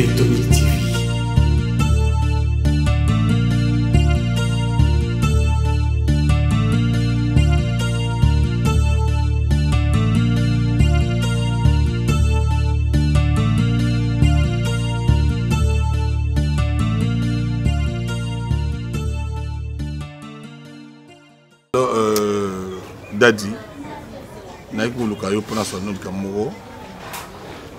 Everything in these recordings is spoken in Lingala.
Tonic TV. Dadi,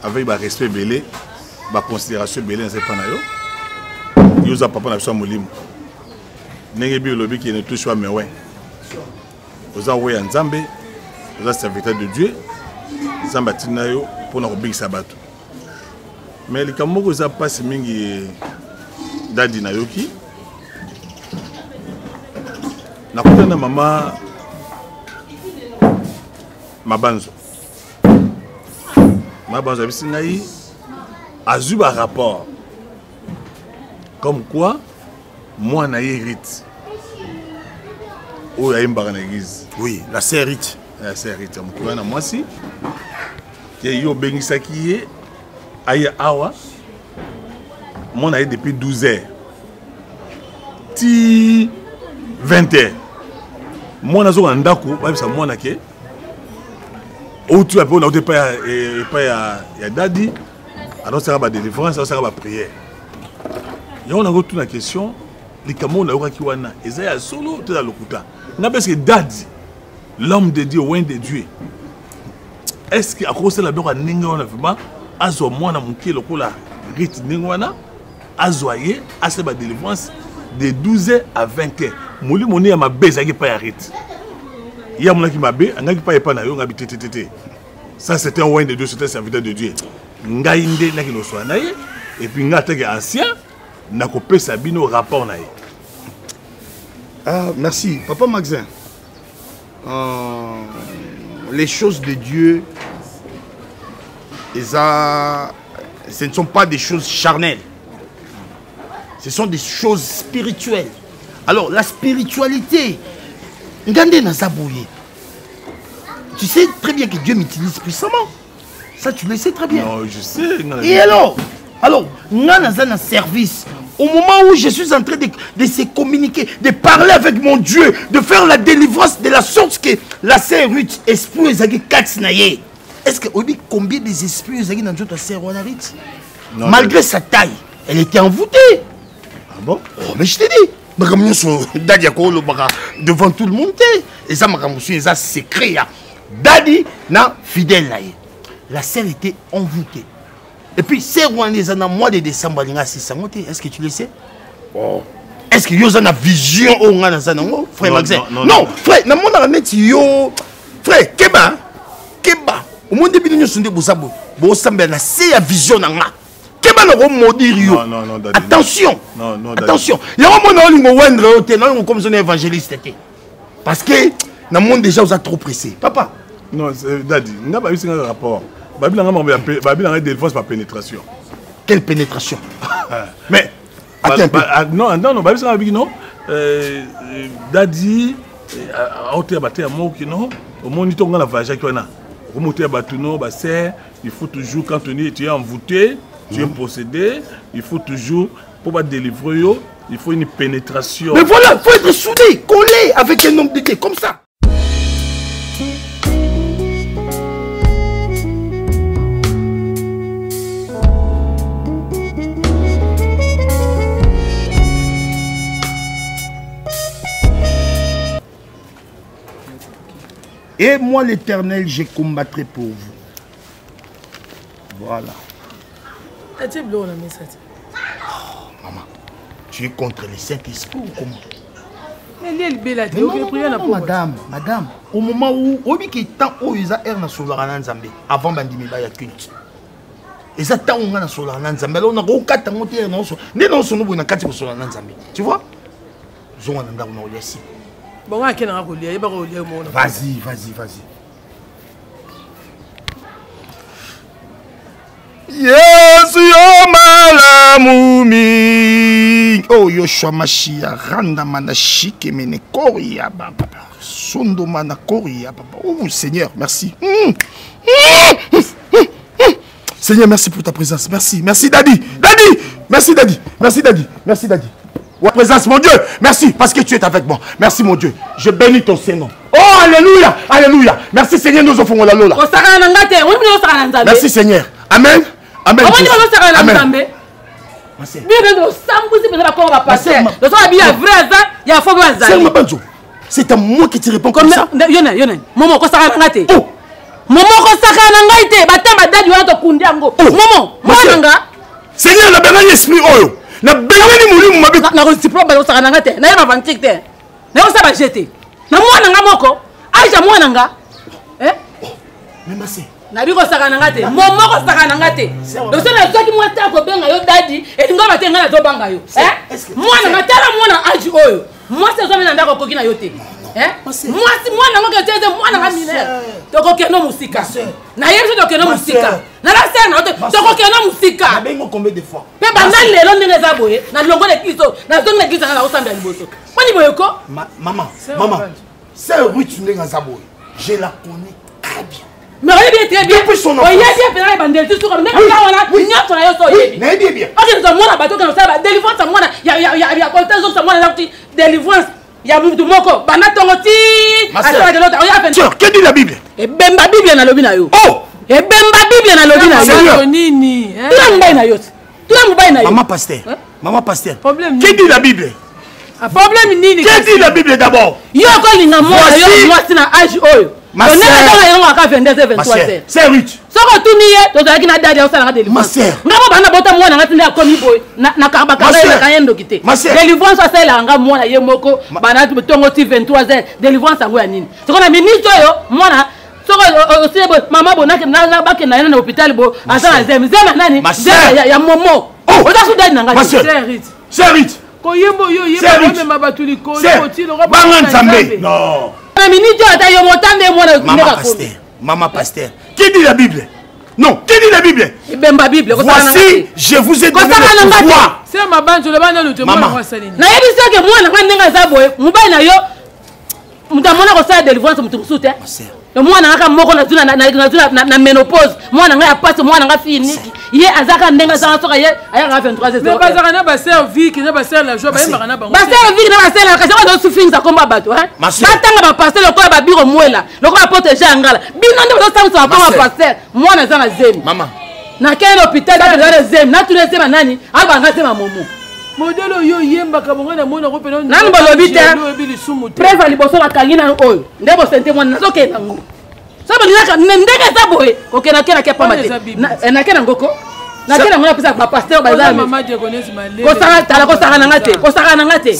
avec un respect belé, une considération belé, on ne sait pas il y a papa na molim. N'est pas le qui ne touche pas mais ouais. Vous avez un Nzambe, vous êtes serviteur de Dieu, Nzamba tinayo pour nous obéir sabato. Mais les Kamoko ça passe mingi Dadi na yoki. Na kutana mama Mabanzo. Mabanzo abisingayi azu ba rapport. Comme quoi moi na hérite. Oh ya mbara na église. Oui, la sœur Rite. La sœur Rite mukwa na mwasi. Ke yo bengisa kiye aya awa. Moi na depuis 12 heures. Ti 20 heures. Moi na zo ndako ba bisa moi na ke ou tu as pas ya Dadi, alors ça va délivrance, ça va prière. Et on a retourné la question, les Camerounais ont dit wana, Esaïa solo te la lokuta. Na parce que Dadi, l'homme de Dieu, loin de Dieu. Est-ce que à cause de la dora ninga wana vraiment azo mwana muke lokola Rite ninga wana azoye ase ba délivrance de 12h à 20h. Moli moni ya mabeza ki pa ya Rite. Il y a mon qui m'a bé, on a pas épargné, on a habité. Ça c'était un oin de Dieu, c'était un serviteur de Dieu. Ngaïndé n'a qui nous soit naïe, et puis n'a été ancien, n'a coupé sa bino rapport naïe. Ah, merci. Papa Maxin, les choses de Dieu, ce ne sont pas des choses charnelles. Ce sont des choses spirituelles. Alors, la spiritualité, tu sais très bien que Dieu m'utilise puissamment. Ça, tu le sais très bien. Non, je sais. Et alors, nous avons un service. Au moment où je suis en train de se communiquer, de parler avec mon Dieu, de faire la délivrance de la sorte que la sœur Ruth, esprit Ezagi Katsnaye. Est-ce que vous combien des esprits Ezagi dans notre sœur Ruth? Malgré sa taille, elle était envoûtée. Ah bon? Oh, mais je t'ai dit. Devant tout le monde, et ça m'a remboursé, ça secret. Dadi na fidèle. La sœur était envoûtée. Et puis, c'est le mois de décembre, est-ce que tu le sais? Oh. Est-ce que tu as une vision frère Maxin? Non, frère, frère, Keba, au monde de Bidon, c'est la vision. Non, attention, non, attention. Il y a un moment comme un évangéliste. Parce que dans le monde déjà, vous êtes trop pressé. Papa. Non, Dadi, il n'y a pas eu un rapport. Babi n'a pas délivrance par pénétration. Quelle pénétration? Mais, non, Babi n'a pas eu non. Dadi, au moins, il y a la vagin qui est là. Il faut toujours, quand tu es envoûté, tu es possédé, il faut toujours, pour pas délivrer, il faut une pénétration. Mais voilà, il faut être soudé, collé avec un homme de Dieu, comme ça. Et moi, l'Éternel, je combattrai pour vous. Voilà. Oh, maman, tu es contre les Saint-Esprit ou comment? Non, madame, au moment où avant bandimi ba ya culte. Eza tant on a sur la Nzambe, on a rokata monter non so. Ne non so no na kati sur la Nzambe. Tu vois? Zonga nda on a aussi. Bon, on a qu'un relier, il va relier au monde. Vas-y. Yesu yo malamumi. Oh Yoshua Mashiach randa manashike mene koria baba. Sondo mana koria baba. Oh Seigneur, merci. Seigneur, merci pour ta présence. Merci Daddy. Merci Daddy. Merci Daddy. Merci Daddy. Wa présence, mon Dieu. Merci parce que tu es avec moi. Merci, mon Dieu. Je bénis ton Saint-Nom. Oh, alléluia. Alléluia. Merci, Seigneur. Nous offrons la lola. Merci, Seigneur. Amen. Amen. Amen. C'est à moi qui te réponds comme ça. Momo, ko saka ngate. Momo ko saka ngate. Batamba dadi wa to kundiango. Momo, mwana. Seigneur, na benga esprit oyo. Na benga ni mulimu mabi. Na ko si problème ko saka ngate. Na yeba vantique te. Na ko saba jeter. Na mwana nga moko. Aisha mwana nga. Eh? Même assez. Na biko saka ngate. Momo ko saka ngate. Donc c'est la soki moi ta ko benga yo dadi et ngo batenga na to banga yo. Eh? Mwana nga tala mwana aji oyo. Moi c'est ça maintenant ko kokina yo te. Hein? Moi si moi na ngoke tete moi na mineur. Toko keno musika. Na yeso to keno musika. Na la scène toko keno musika. Na bengo combien de fois? Pe banda lelo ndenge za boye na longo le kiso na zongo le kiso na osanda liboso. Moni boyeko? Maman, c'est Ruth ndenge za boye. Je la connais très bien. Mais elle est très bien. Depuis son enfance. Il y a bien fait la bande tout comme ndenge za wana. Nyoto na yo so yebi. Na bien bien. OK, nous mona bato kana ça délivrance mona. Ya côté zo mona na délivrance. Il y a beaucoup de moko. Bana tongoti. Tiens, que dit la Bible? Et bemba Bible na lobi na yo. Oh! Et bemba Bible na lobi na yo. Nini? Tu la mbaye na yo. Tu la mbaye na yo. Maman pasteur. Maman pasteur. Problème. Que dit la Bible? Problème nini? Que dit la Bible d'abord? Yo ko linga mo yo moi na âge oyo. Ma sœur. C'est Ruth. Soko tuniye to zaki na dadi osala délivrance. Ngabo bana bota mwana ngati na komi boy na karbaka na kayendo kité. Délivrance osala nga mwana ye moko bana tongo ti 23h délivrance ngo ya nini. Soko na ministre yo mwana soko osebo mama bona na bake na na hôpital bo asala zema nani ya momo. Oza sudani na ngati. C'est Ruth. Ko yembo yo yembo même mabatuli ko ti lo ba Nzambe. Non. Na ministre ata yo motande mwana Maman pasteur. Maman pasteur. Qui dit la Bible? Non, qui dit la Bible? Voici, je vous ai donné le pouvoir. C'est ma bande, le bande, nous Maman. Na yebi seke mwana kwa ndenga za boye, mubai na yo. Mutamona ko sa délivrance mutumsute. Le mwana ngaka moko na tuna na ménopause. Mwana ngaya passe mwana nga fini. Ye azaka ndenga za soka ye aya 23 ans. Mais pas zakana ba sœur vie, qui na ba sœur la joie, ba yemba bango. Ba sœur vie na ba sœur la kasi ko sufinza komba bato, hein. Batanga ba passer le ko ba biro mwela. Le ko porte jangala. Bino ndo so samsa ba passer. Mwana za na zemi. Maman. Na quel hôpital da na zemi, na tule sema nani? Aba ngase ma momo. Modelo yo yemba kabonga na mona ko peno. Nan bolobi te. Presa liboso la kangina oyo. Ndebo sente mwana nazoke nango. Saba nilaka ndenge za boye. Okena kena ke pamba te. Na kena ngoko. Na kena ngona pesa ba pasteur ba za. Mama diaconesse malé. Ko sara tala ko sara ngate. Ko sara ngate.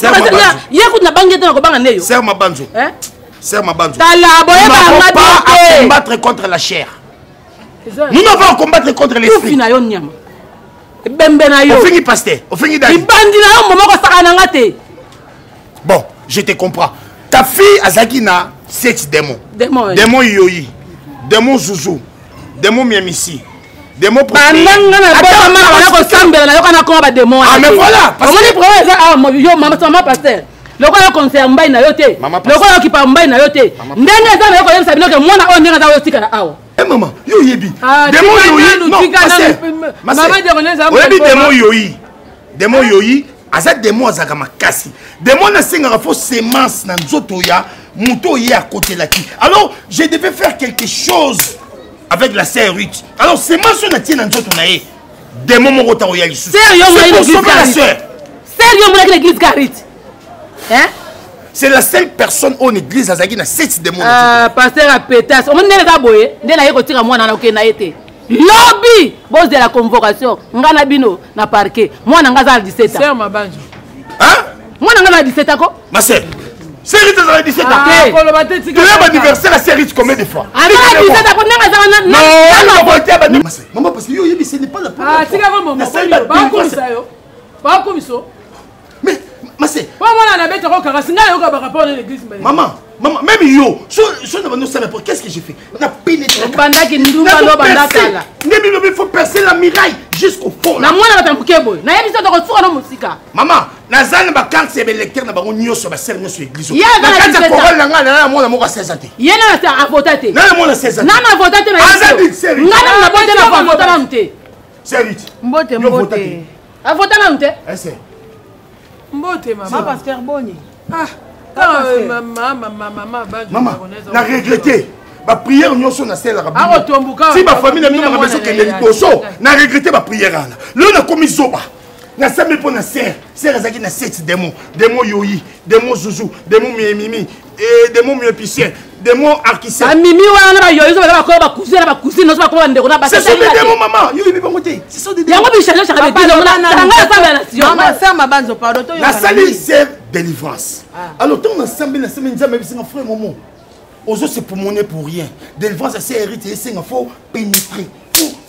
Ye ku na bangi te na ko banga neyo. Serre ma banjo. Hein? Serre ma banjo. Tala boye ba ngate. Pas combattre contre la chair. Nous n'avons combattre contre l'esprit. Fina yo nyama. Bembe na yo. On finit pasteur. On finit d'aller. Ibandi na yo momo ko sara ngate. Bon, je te comprends. Ta fille Azakina 7 démons. Démons yoyi. Démons zouzou. Démons miamisi. Démons protéines. Ah mais voilà. Yo maman pasteur. Le quoi concerne mbay na yote. Le quoi qui pa mbay na yote. Ndenge za na yo ko yebisa bino ke mwana o ndenge za yo tika na awa. Eh maman, yo yebi. Démons yoyi. Non, maman diaconesse. Oyebi démons yoyi. Démons yoyi. Aza démon azaka makasi. Démon na senga fo semence na nzoto ya muto ye à côté là qui. Alors, je devais faire quelque chose avec la sœur Ruth. Alors, semence na tient na nzoto na ye. Démon mo rota oya lisu. C'est pour sauver la sœur. Sérieux mo l'église Garit. Hein? C'est la seule personne au église azaki na 7 démons. Ah, pasteur a pétas. On ndela za boye, ndela ye ko tira mwana na okena yete. Lobby boss de la convocation ngana bino na parquet mwana ngaza 17 ans. Sœur ma banjo. Hein? Mwana ngana 17 ans ko? Ma sœur. Série de 17 ans. Pour le matin tu as anniversaire la série combien de fois? Ah 17 ans ko nga za non, maman parce que yo yebi ce n'est pas la première fois. Ah tika ko maman. Ba ko misayo. Ba ko miso. Mais ma sœur. Pas moi na bête ko kaka singa yo ka ba rapport dans l'église. Maman, même yo, je ne sais pas qu'est-ce que j'ai fait. On a pénétré. Bandaki ndumba lo bandaka la. Il faut percer la muraille jusqu'au fond. Na mwana batambuke boy. Na yebi so to ko tsuka no musika. Maman, nazana ba carte c'est lecteur na bango nyoso ba serre nyoso église. Ya na chorale nga na mwana moko 16 ans. Yena na avotate. Na mwana 16 ans. Na avotate na. Azadi série. Ngana na bote na avotate na mte. Série. Mbote mbote. Avota na nte. Ese. Mbote maman. Pasteur Boni. Maman, n'a regretté. Ma prière nous sommes à celle si ma famille n'a pas besoin que les poso, n'a regretté ma prière là. Là on a commis zoba. Na samé pour na serre azaki na 7 démons, démons yoyi, démons zouzou, démons mimi et démons épicier, démons arquissé. Mimi wana ba yoyi ba ko ba cousine, non pas ko ndeko na ba. Ce sont des démons maman, yoyi bi bangote. Ce sont des démons. Yango bi changer changer bi na maman ça ma banzo pardon to yo. La salle c'est délivrance. Alors ton ensemble na semaine nzambe bisinga frère momo. Ozo c'est pour monnaie pour rien. Délivrance c'est hérité, c'est il faut pénétrer.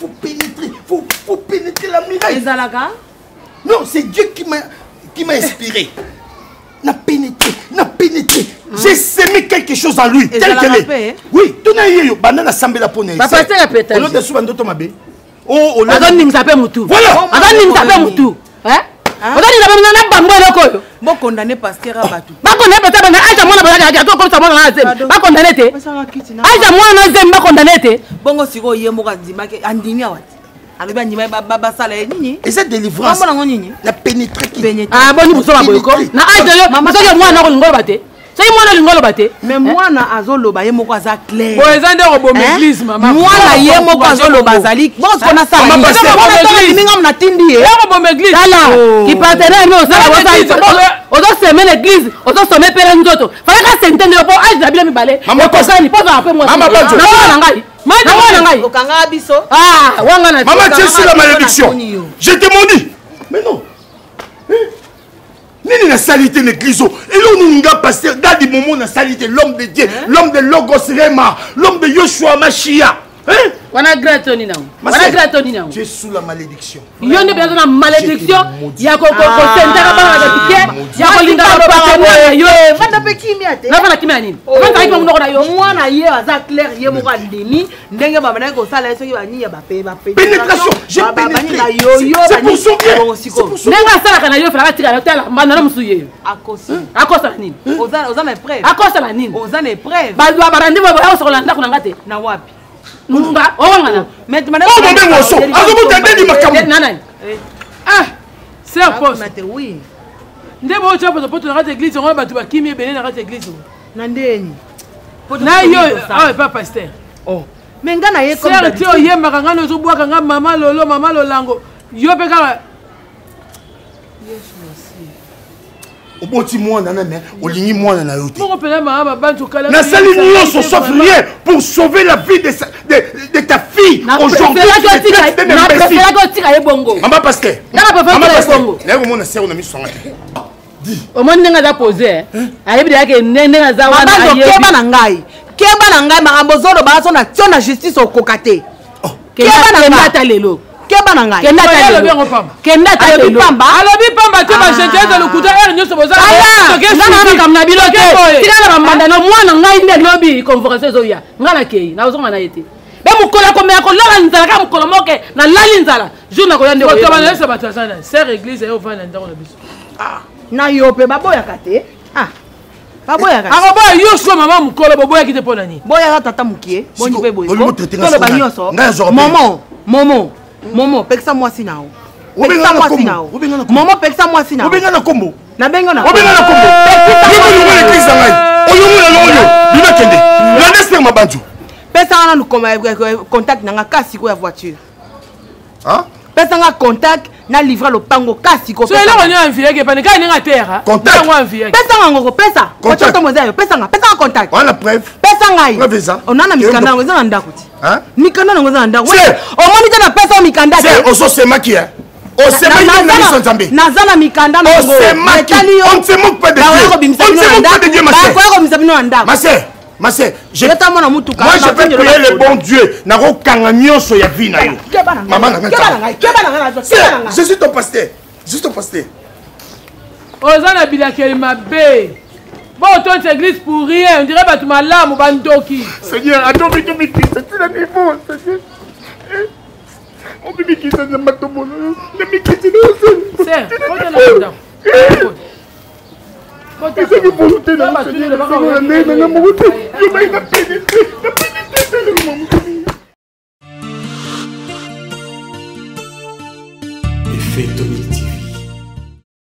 Faut pénétrer, faut pénétrer la muraille. Ezalaka? Non, c'est Dieu qui m'a inspiré. N'a pénétré. J'ai sémé quelque chose en lui, tel qu'elle est. Oui, tu n'as eu banana sambe la pone. Papa c'est répété. On a souvent d'autres mabé. Oh, on a donné une sapé mutu. Voilà. On a donné une sapé mutu. Hein? On a dit na bango loko. Bon condamné pasteur Abatu. Ba condamné peut-être na aja mwana ba to comme ça mwana na zem. Ba condamné te. Aja mwana na zem ba condamné te. Bongo siko yemo kanzima ke andini awati. Alobi andima ba sala nini? Et cette délivrance. La pénétrer qui. Ah boni buso ba boyko. Na aja yo maso ke mwana ko ngolo bate. C'est moi le ngolo bate. Mais moi na azoloba yemo ko za clair. Bo ezande ko bo église maman. Moi na yemo ko azoloba zali. Bon ce qu'on a ça. Maman pasteur mingam na tindi e. Ko bo église. Ala qui partenaire mais ozo semer l'église, ozo semer pere nzoto. Fallait ka sentende po aja bila mi balé. Maman kosani po ba pe moi. Maman banjo. Na ngai. Na ngai. Okanga biso. Ah, wanga na. Maman tu es sous la malédiction. Je te maudis. Mais non. Nini na salité l'église. Et là nous nga pasteur Dadi Momo na salité l'homme de Dieu, l'homme de Logos Rema, l'homme de Yoshua Mashiach. Hein? Wana gratoni na. Wana gratoni na. Tu es sous la malédiction. Yonde bien na malédiction. Ya ko sentera ba na piqué. Ya ko linga ba partenaire yo. Vanda pe kimia te. Na vana kimia nini? Vanda ki mo na yo. Mwana ye aza clair ye mo ka ndimi ndenge ba bana ko sala eso ki ba nyi ya ba pe. Pénétration, j'ai pénétré. C'est pour son bien. Nenga sala kana yo frère tika hotel bana na musuye. Akosi. Akosa nini? Oza na preuve. Akosa la nini? Oza na preuve. Ba do barandi ba ya so la ndako na ngate. Na wapi? Nunga owanga mais tu m'as ah c'est un poste oui ndebo tu vas pour ton église on va tu vas qui me bénir dans l'église nandeni na yo ah pas pasteur oh mais ngana ye comme ça tu y makanga no zo bwaka nga mama lolo mama lolango yo pe ka Oboti moi nana mais olingi moi nana yote. Mon père maman bantu kala. Na sali nyonso sauf rien pour sauver la vie de ta fille aujourd'hui. Na préfère que tu aille bongo. Maman pasteur. Na préfère bongo. Na ko mona sero na mi songa. Di. O mon nenga za poser. Ayebi ya ke nenga za wana ayebi. Keba na ngai. Keba na ngai makambo zolo ba so na tio na justice okokate. Keba na ngai talelo. Keba na ngai. Kenda talelo. Kenda talelo. Alobi pamba tu ba jeter dans le couteau er nyoso boza. Nana kamna biloke. Tina na mbanda no mwana ngai nde lobi convocation zo ya. Ngala kei na uzonga na yete. Be mukola ko me ko la nzala ka mukola moke na lali nzala. Jour na ko yande ko. To ba na se batazana. Sœur église yo vana ndako na biso. Ah. Na yo pe baboya kate. Ah. Baboya kate. Ako ba yo so mama mukola boboya kite pona ni. Boya tata mukie. Boni pe boyo. Tolo ba nyoso. Momo, peksa moi si nao. Peksa moi si nao. Momo peksa moi si nao. Obenga na kombo. Na benga na. Obenga na kombo. Yiko lungu l'église ngai. Oyungu na lonyo. Bina kende. La nester mabanjo. Pesa na nous contact na kasi ko ya voiture. Hein? Pesa nga contact na livrer le pango kasi ko. So ele ko nya envier ke panika ni nga terre. Contact. Pesa nga ngoko pesa. Contact mo zayo. Pesa nga contact. On la preuve. Pesa ngai. Preuve ça. On a na mikanda ngo za ndako ti. Hein? Mikanda ngo za ndako. O moni tena pesa mikanda. C'est oso sema qui est. O sema qui na mission Nzambe. Nazana mikanda ngo. O sema qui. On ne se moque pas de Dieu. On ne se moque pas de Dieu ma sœur. Ba ko ko misabino ndako. Ma sœur, moi je peux prier le bon Dieu. Nako kanga nyonso ya vie na yo. Maman na ngata. Je suis ton pasteur. Juste ton pasteur. Ozana bilakeli mabe. Bon, toi, tu église pour rien. On dirait que tu m'as l'âme ou bandoki. Seigneur, attends, mais tu me quittes. C'est la niveau, Seigneur. On peut me quitter, je ne m'attends pas. Je me quitte, je c'est. Quand tu es là-dedans. Quand tu es là-dedans. Quand tu es là-dedans. Quand tu es là-dedans. Quand tu es là-dedans. Effet Tonic TV.